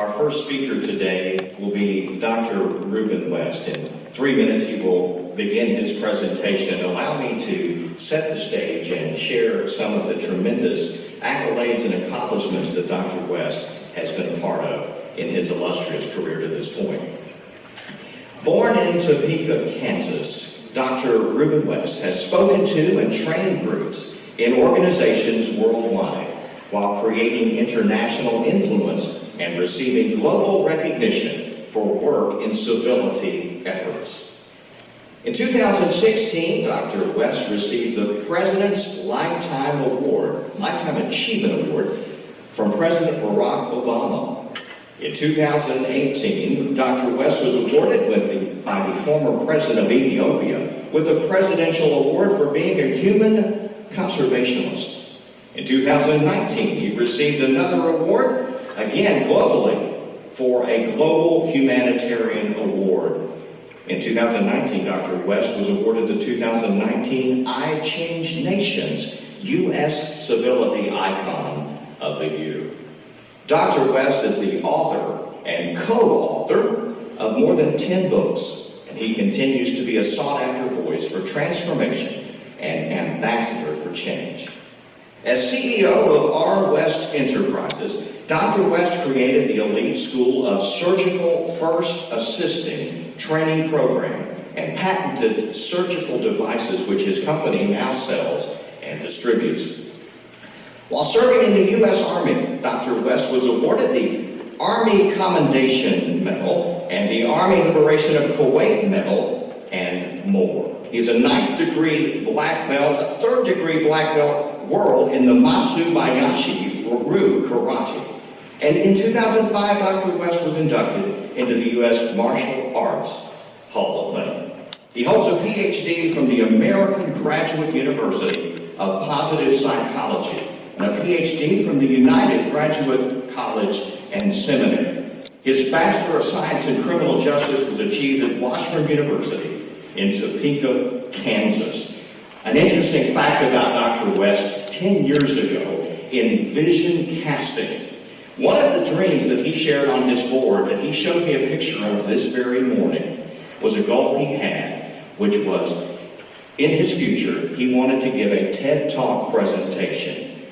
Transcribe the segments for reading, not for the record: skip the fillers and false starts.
Our first speaker today will be Dr. Ruben West. In 3 minutes, he will begin his presentation. Allow me to set the stage and share some of the tremendous accolades and accomplishments that Dr. West has been a part of in his illustrious career to this point. Born in Topeka, Kansas, Dr. Ruben West has spoken to and trained groups in organizations worldwide while creating international influence and receiving global recognition for work in civility efforts. In 2016, Dr. West received the President's Lifetime Achievement Award from President Barack Obama. In 2018, Dr. West was awarded by the former President of Ethiopia with the Presidential Award for being a human conservationist. In 2019, he received another award, again globally, for a Global Humanitarian Award. In 2019, Dr. West was awarded the 2019 I Change Nations U.S. Civility Icon of the Year. Dr. West is the author and co-author of more than 10 books, and he continues to be a sought-after voice for transformation and ambassador for change. As CEO of R. West Enterprises, Dr. West created the elite School of Surgical First Assisting training program and patented surgical devices which his company now sells and distributes. While serving in the U.S. Army, Dr. West was awarded the Army Commendation Medal and the Army Liberation of Kuwait Medal and more. He's a 9th degree black belt, a 3rd degree black belt world in the Matsubayashi Ryu Karate. And in 2005, Dr. West was inducted into the U.S. Martial Arts Hall of Fame. He holds a PhD from the American Graduate University of Positive Psychology and a PhD from the United Graduate College and Seminary. His Bachelor of Science in Criminal Justice was achieved at Washburn University in Topeka, Kansas. An interesting fact about Dr. West, 10 years ago, in vision casting, one of the dreams that he shared on his board that he showed me a picture of this very morning was a goal he had, which was, in his future, he wanted to give a TED Talk presentation.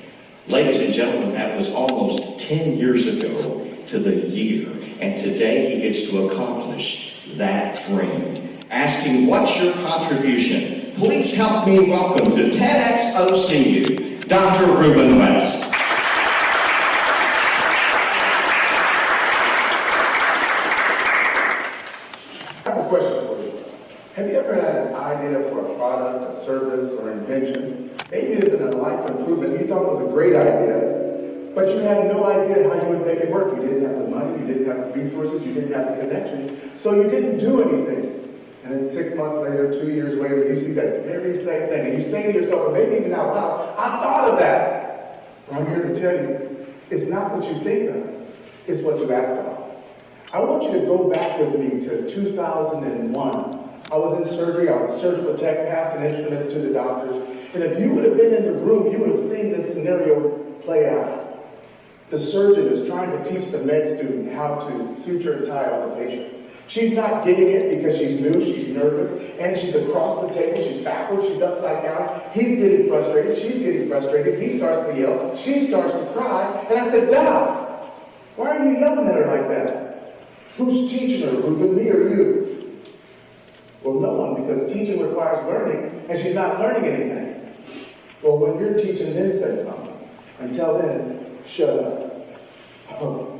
Ladies and gentlemen, that was almost 10 years ago to the year, and today he gets to accomplish that dream. Asking, what's your contribution? Please help me welcome to TEDx OCU, Dr. Ruben West. I have a question for you. Have you ever had an idea for a product, a service, or invention? Maybe it's been a life improvement. You thought it was a great idea, but you had no idea how you would make it work. You didn't have the money, you didn't have the resources, you didn't have the connections, so you didn't do anything. And then 6 months later, 2 years later, you see that very same thing. And you say to yourself, and maybe even out loud, I thought of that. Well, I'm here to tell you, it's not what you think of, it's what you act on. I want you to go back with me to 2001. I was in surgery, I was a surgical tech, passing instruments to the doctors. And if you would have been in the room, you would have seen this scenario play out. The surgeon is trying to teach the med student how to suture a tie on the patient. She's not getting it because she's new, she's nervous, and she's across the table, she's backwards, she's upside down. He's getting frustrated, she's getting frustrated, he starts to yell, she starts to cry. And I said, Doc, why are you yelling at her like that? Who's teaching her, Ruben, me or you? Well, no one, because teaching requires learning, and she's not learning anything. Well, when you're teaching, then say something. Until then, shut up.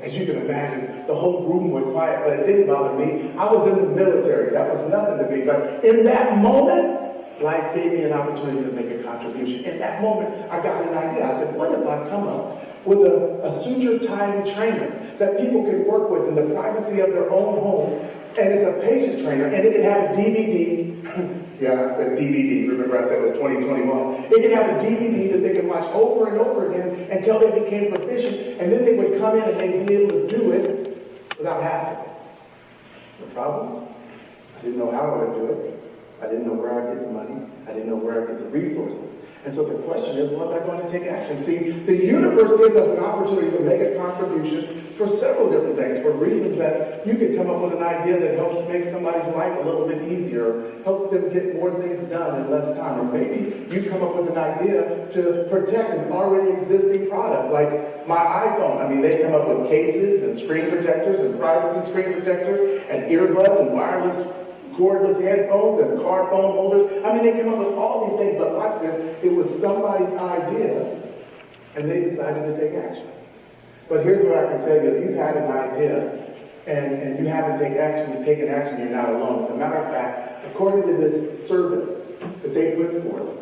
As you can imagine, the whole room went quiet, but it didn't bother me. I was in the military. That was nothing to me. But in that moment, life gave me an opportunity to make a contribution. In that moment, I got an idea. I said, what if I come up with a suture tying trainer that people can work with in the privacy of their own home, and it's a patient trainer, and it can have a DVD. Yeah, I said DVD. Remember I said it was 2021. It can have a DVD that they can watch over and over again until they became proficient, and then they would come in and they'd be able to do it without hassle. The problem? I didn't know how I would do it. I didn't know where I'd get the money. I didn't know where I'd get the resources. And so the question is, was I going to take action? See, the universe gives us an opportunity to make a contribution for several different things, for reasons that you could come up with an idea that helps make somebody's life a little bit easier, helps them get more things done in less time. Or maybe you come up with an idea to protect an already existing product, like my iPhone. I mean, they come up with cases and screen protectors and privacy screen protectors and earbuds and wireless cordless headphones and car phone holders. I mean, they come up with all these things, but watch this. It was somebody's idea, and they decided to take action. But here's what I can tell you. If you've had an idea and you haven't taken action, you're not alone. As a matter of fact, according to this survey that they put forth,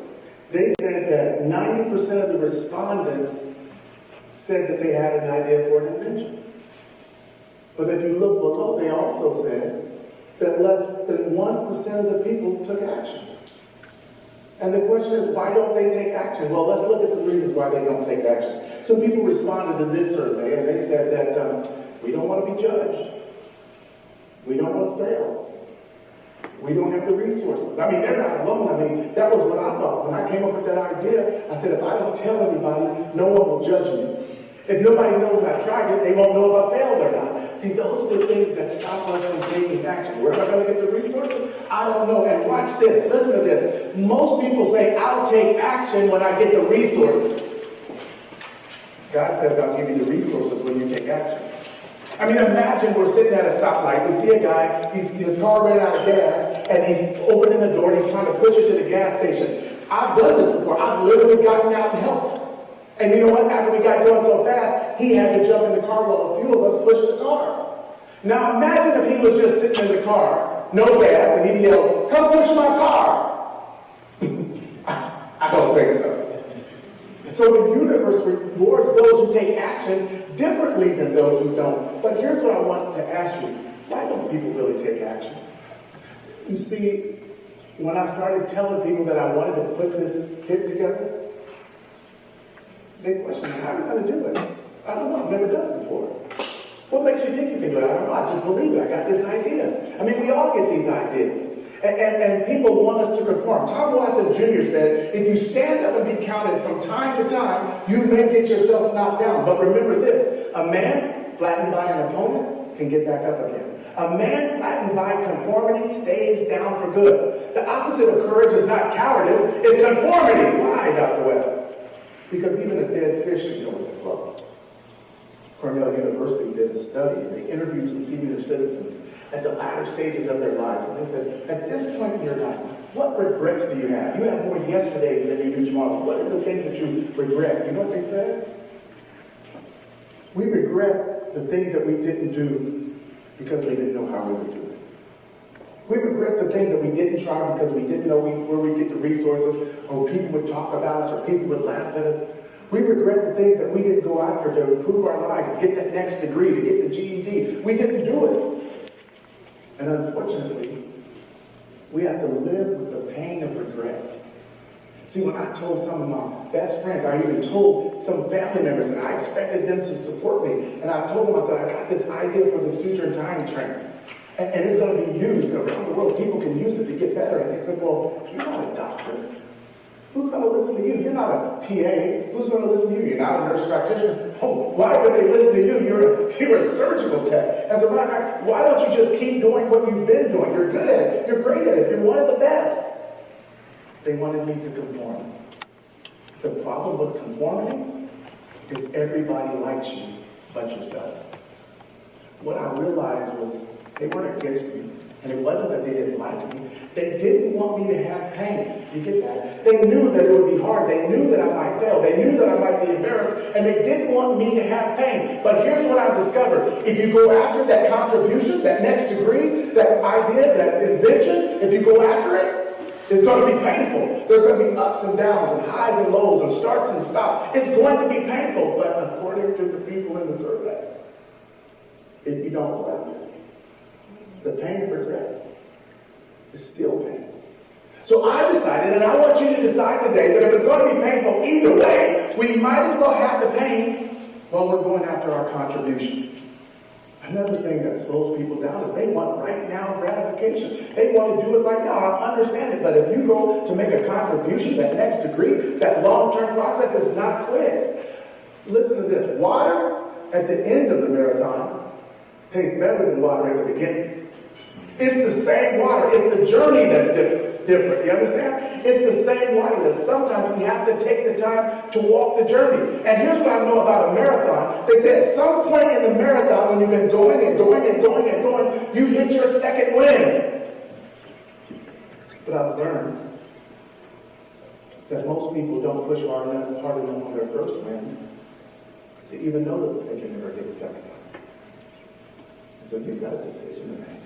they said that 90% of the respondents said that they had an idea for an invention. But if you look below, they also said that less than 1% of the people took action. And the question is, why don't they take action? Well, let's look at some reasons why they don't take action. Some people responded to this survey, and they said that we don't want to be judged. We don't want to fail. We don't have the resources. I mean, they're not alone. I mean, that was what I thought. When I came up with that idea, I said, if I don't tell anybody, no one will judge me. If nobody knows I tried it, they won't know if I failed or not. See, those are the things that stop us from taking action. Where am I going to get the resources? I don't know. And watch this. Listen to this. Most people say, I'll take action when I get the resources. God says, I'll give you the resources when you take action. I mean, imagine we're sitting at a stoplight. We see a guy, his car ran out of gas, and he's opening the door, and he's trying to push it to the gas station. I've done this before. I've literally gotten out and helped. And you know what? After we got going so fast, he had to jump in the car while a few of us pushed the car. Now imagine if he was just sitting in the car, no gas, and he yelled, come push my car. I don't think so. So the universe rewards those who take action differently than those who don't. But here's what I want to ask you. Why don't people really take action? You see, when I started telling people that I wanted to put this kit together, they questioned, how are you going to do it? I don't know. I've never done it before. What makes you think you can do it? I don't know. I just believe it. I got this idea. I mean, we all get these ideas. And people want us to conform. Tom Watson Jr. said, if you stand up and be counted from time to time, you may get yourself knocked down. But remember this, a man flattened by an opponent can get back up again. A man flattened by conformity stays down for good. The opposite of courage is not cowardice, it's conformity. Why, Dr. West? Because even a dead fish can go with the flow. Cornell University did a study, and they interviewed some senior citizens at the latter stages of their lives. And they said, at this point in your life, what regrets do you have? You have more yesterdays than you do tomorrow. What are the things that you regret? You know what they said? We regret the things that we didn't do because we didn't know how we would do it. We regret the things that we didn't try because we didn't know where we'd get the resources, or people would talk about us, or people would laugh at us. We regret the things that we didn't go after to improve our lives, to get that next degree, to get the GED. We didn't do it. And unfortunately, we have to live with the pain of regret. See, when I told some of my best friends, I even told some family members, and I expected them to support me. And I told them, I said, I got this idea for the suture and tying trainer. And it's going to be used around the world. People can use it to get better. And they said, well, you're not a doctor. Who's going to listen to you? You're not a PA. Who's going to listen to you? You're not a nurse practitioner. Oh, why would they listen to you? You're a surgical tech. As a matter of fact, why don't you just keep doing what you've been doing? You're good at it. You're great at it. You're one of the best. They wanted me to conform. The problem with conformity is everybody likes you but yourself. What I realized was they weren't against me. And it wasn't that they didn't like me. They didn't want me to have pain. You get that? They knew that it would be hard. They knew that I might fail. They knew that I might be embarrassed. And they didn't want me to have pain. But here's what I've discovered. If you go after that contribution, that next degree, that idea, that invention, if you go after it, it's going to be painful. There's going to be ups and downs and highs and lows and starts and stops. It's going to be painful. But according to the people in the survey, if you don't go after it, the pain of regret is still painful. So I decided, and I want you to decide today, that if it's going to be painful either way, we might as well have the pain while we're going after our contributions. Another thing that slows people down is they want right now gratification. They want to do it right now. I understand it, but if you go to make a contribution, that next degree, that long-term process is not quick. Listen to this. Water at the end of the marathon tastes better than water at the beginning. It's the same water. It's the journey that's different. You understand? It's the same water that sometimes we have to take the time to walk the journey. And here's what I know about a marathon. They say at some point in the marathon, when you've been going and going and going and going, you hit your second wind. But I've learned that most people don't push hard enough on their first wind to even know that they can never get a second one. And so you've got a decision to make.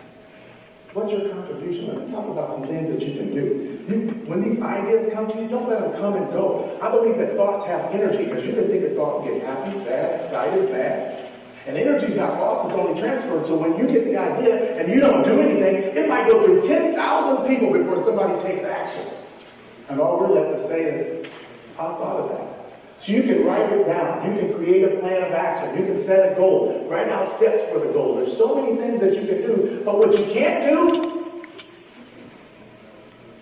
What's your contribution? Let me talk about some things that you can do. When these ideas come to you, don't let them come and go. I believe that thoughts have energy, because you can think a thought and get happy, sad, excited, mad. And energy is not lost, it's only transferred. So when you get the idea and you don't do anything, it might go through 10,000 people before somebody takes action. And all we're left to say is, I thought of that. So you can write it down. You can create a plan of action. You can set a goal. Write out steps for the goal. There's so many things that you can do. But what you can't do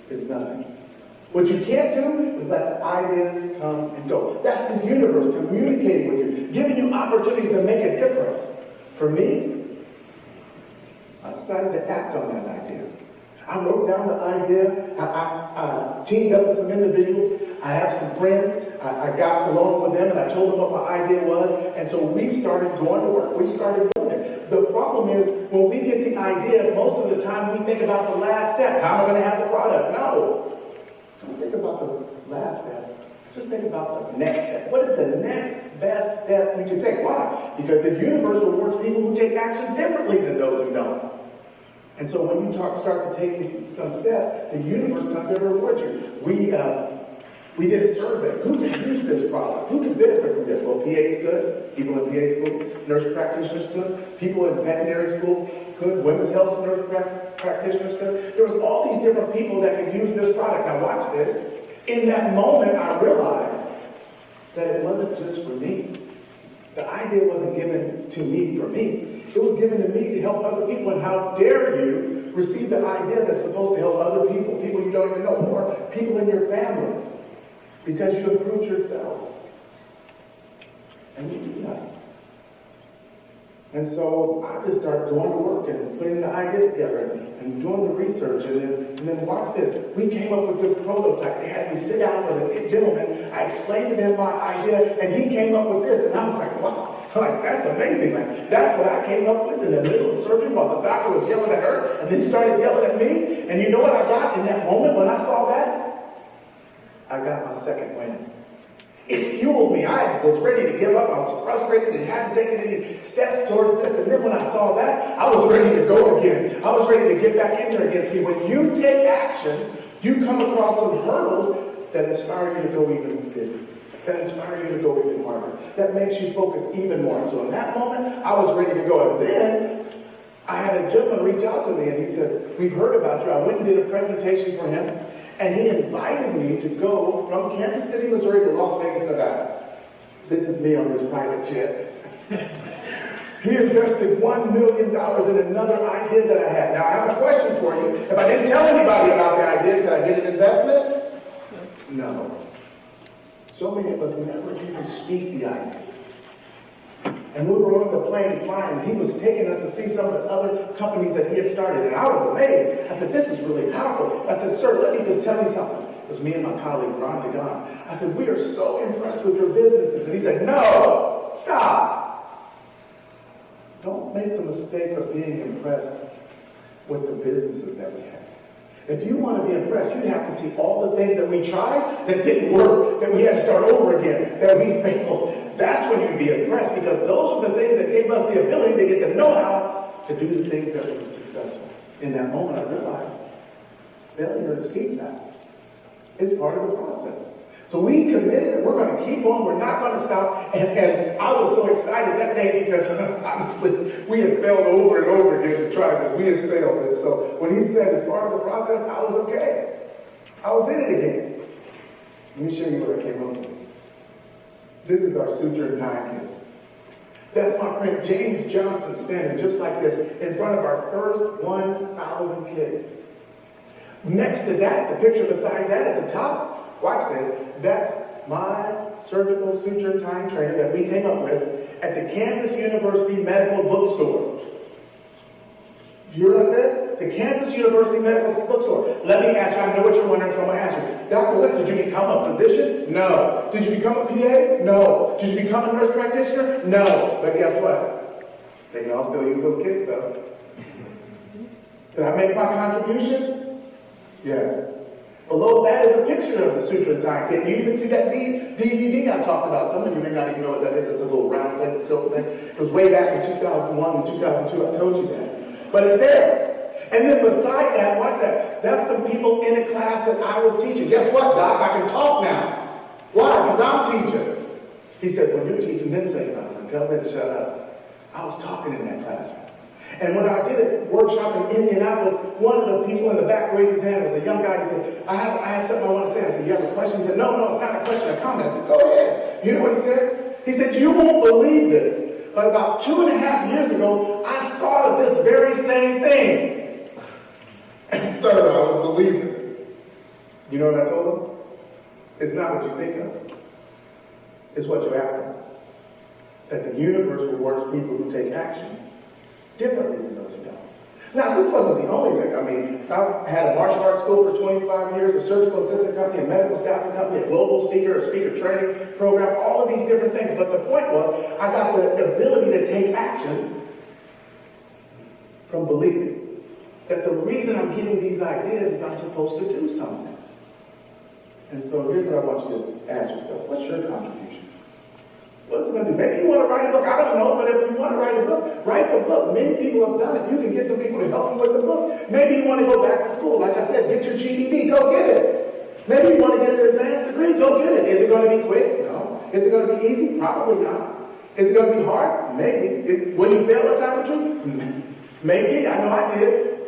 is nothing. What you can't do is let the ideas come and go. That's the universe communicating with you, giving you opportunities to make a difference. For me, I decided to act on that idea. I wrote down the idea. I teamed up with some individuals. I have some friends. I got along with them and I told them what my idea was. And so we started going to work. We started doing it. The problem is when we get the idea, most of the time we think about the last step. How am I going to have the product? No. Don't think about the last step. Just think about the next step. What is the next best step you can take? Why? Because the universe rewards people who take action differently than those who don't. And so when you start to take some steps, the universe comes and rewards you. We did a survey. Who can use this product? Who can benefit from this? Well, PA's good. People in PA school. Nurse practitioners good. People in veterinary school good. Women's health nurse practitioners good. There was all these different people that could use this product. Now watch this. In that moment, I realized that it wasn't just for me. The idea wasn't given to me for me. It was given to me to help other people. And how dare you receive the idea that's supposed to help other people, people you don't even know, or people in your family, because you improved yourself. And you do nothing. And so I just started going to work and putting the idea together and doing the research. And then watch this. We came up with this prototype. They had me sit down with a gentleman. I explained to them my idea, and he came up with this. And I was like, wow. Like, that's amazing, man. That's what I came up with in the middle of surgery while the doctor was yelling at her and then started yelling at me. And you know what I got in that moment when I saw that? I got my second win. It fueled me. I was ready to give up. I was frustrated and hadn't taken any steps towards this. And then when I saw that, I was ready to go again. I was ready to get back in there again. See, when you take action, you come across some hurdles that inspire you to go even bigger. That inspire you to go even harder. That makes you focus even more. And so in that moment, I was ready to go. And then I had a gentleman reach out to me and he said, we've heard about you. I went and did a presentation for him. And he invited me to go from Kansas City, Missouri to Las Vegas, Nevada. This is me on this private jet. He invested $1 million in another idea that I had. Now I have a question for you. If I didn't tell anybody about the idea, could I get an investment? No. So many of us never even speak the idea. And we were on the plane flying, and he was taking us to see some of the other companies that he had started. And I was amazed. I said, this is really powerful. I said, sir, let me just tell you something. It was me and my colleague, Ron DeGon. I said, we are so impressed with your businesses. And he said, no, stop. Don't make the mistake of being impressed with the businesses that we have. If you want to be impressed, you'd have to see all the things that we tried that didn't work, that we had to start over again, that we failed. That's when you'd be impressed, because those are the things that gave us the ability to get the know-how to do the things that were successful. In that moment, I realized failure is feedback. It's part of the process. So we committed that we're going to keep on, we're not going to stop. And I was so excited that day because, honestly, we had failed over and over again to try because we had failed. And so when he said it's part of the process, I was okay. I was in it again. Let me show you what I came up with. This is our suture and tie kit. That's my friend James Johnson standing just like this in front of our first 1,000 kids. Next to that, the picture beside that at the top, watch this, that's my surgical suture and tying trainer that we came up with. at the Kansas University Medical Bookstore. You hear what I said? The Kansas University Medical Bookstore. Let me ask you, I know what you're wondering, so I'm going to ask you. Dr. West, did you become a physician? No. Did you become a PA? No. Did you become a nurse practitioner? No. But guess what? They can all still use those kits, though. Did I make my contribution? Yes. Below that is a picture of the Sutra Time kit. You even see that DVD I talked about. Some of you may not even know what that is. It's a little round thing, silver thing. It was way back in 2001 and 2002. I told you that. But it's there. And then beside that, watch that. That's some people in a class that I was teaching. Guess what, Doc? I can talk now. Why? Because I'm teaching. He said, when you're teaching, then say something. Tell them to shut up. I was talking in that classroom. And when I did a workshop in Indianapolis, one of the people in the back raised his hand. It was a young guy. He said, I have something I want to say. I said, you have a question? He said, no, it's not a question, a comment. I said, go ahead. You know what he said? He said, you won't believe this, but about 2.5 years ago, I thought of this very same thing. And sir, I would believe it. You know what I told him? It's not what you think of. It's what you act on. That the universe rewards people who take action differently than those who don't. Now, this wasn't the only thing. I mean, I had a martial arts school for 25 years, a surgical assistant company, a medical staffing company, a global speaker, a speaker training program, all of these different things. But the point was, I got the ability to take action from believing that the reason I'm getting these ideas is I'm supposed to do something. And so here's what I want you to ask yourself. What's your contribution? What is it going to do? Maybe you want to write a book. I don't know, but if you want to write a book, write the book. Many people have done it. You can get some people to help you with the book. Maybe you want to go back to school. Like I said, get your GED. Go get it. Maybe you want to get an advanced degree. Go get it. Is it going to be quick? No. Is it going to be easy? Probably not. Is it going to be hard? Maybe. Will you fail a time or two? Maybe. I know I did.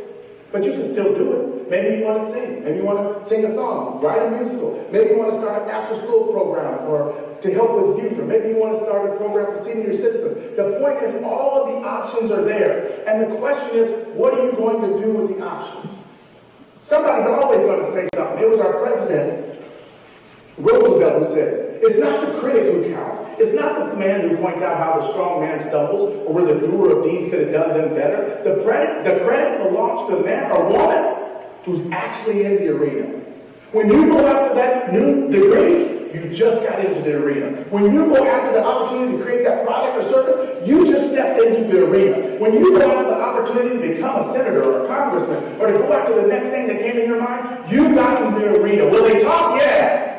But you can still do it. Maybe you want to sing. Maybe you want to sing a song, write a musical. Maybe you want to start an after-school program or to help with youth. Or maybe you want to start a program for senior citizens. The point is all of the options are there. And the question is, what are you going to do with the options? Somebody's always going to say something. It was our president, Roosevelt, who said, it's not the critic who counts. It's not the man who points out how the strong man stumbles or where the doer of deeds could have done them better. The credit belongs to the man or woman who's actually in the arena. When you go after that new degree, you just got into the arena. When you go after the opportunity to create that product or service, you just stepped into the arena. When you go after the opportunity to become a senator or a congressman or to go after the next thing that came in your mind, you got in the arena. Will they talk? Yes.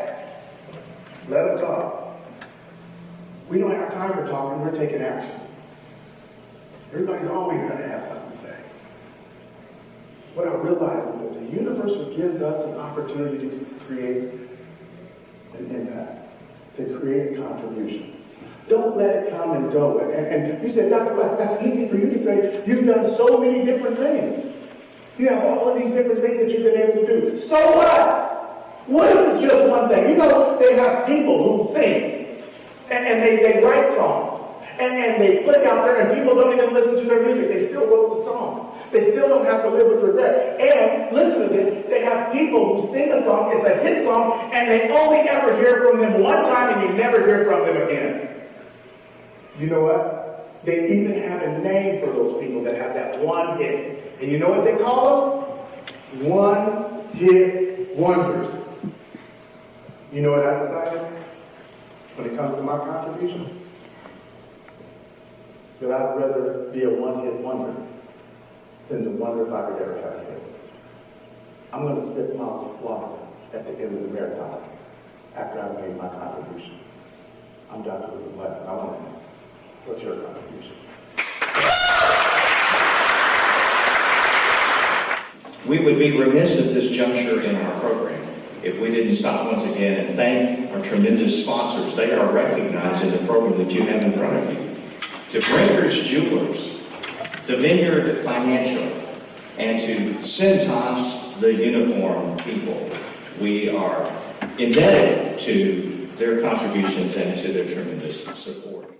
Let them talk. We don't have time for talking. We're taking action. Everybody's always going to have something to say. What I realize is that the universe gives us an opportunity to create an impact, to create a contribution. Don't let it come and go. And you said, Dr. West, that's easy for you to say. You've done so many different things. You have all of these different things that you've been able to do. So what? What if it's just one thing? You know, they have people who sing, and they write songs, and they put it out there, and people don't even listen to their music. They still wrote the song. They still don't have to live with regret. And listen to this, they have people who sing a song, it's a hit song, and they only ever hear from them one time, and you never hear from them again. You know what? They even have a name for those people that have that one hit. And you know what they call them? One-hit wonders. You know what I decided when it comes to my contribution? That I'd rather be a one-hit wonder than to wonder if I could ever have a hit. I'm going to sip my water at the end of the marathon after I've made my contribution. I'm Dr. Ruben West, and I want to know, what's your contribution? We would be remiss at this juncture in our program if we didn't stop once again and thank our tremendous sponsors. They are recognized in the program that you have in front of you. To Brinker's Jewelers, to Vineyard Financial, and to Cintas, the uniform people. We are indebted to their contributions and to their tremendous support.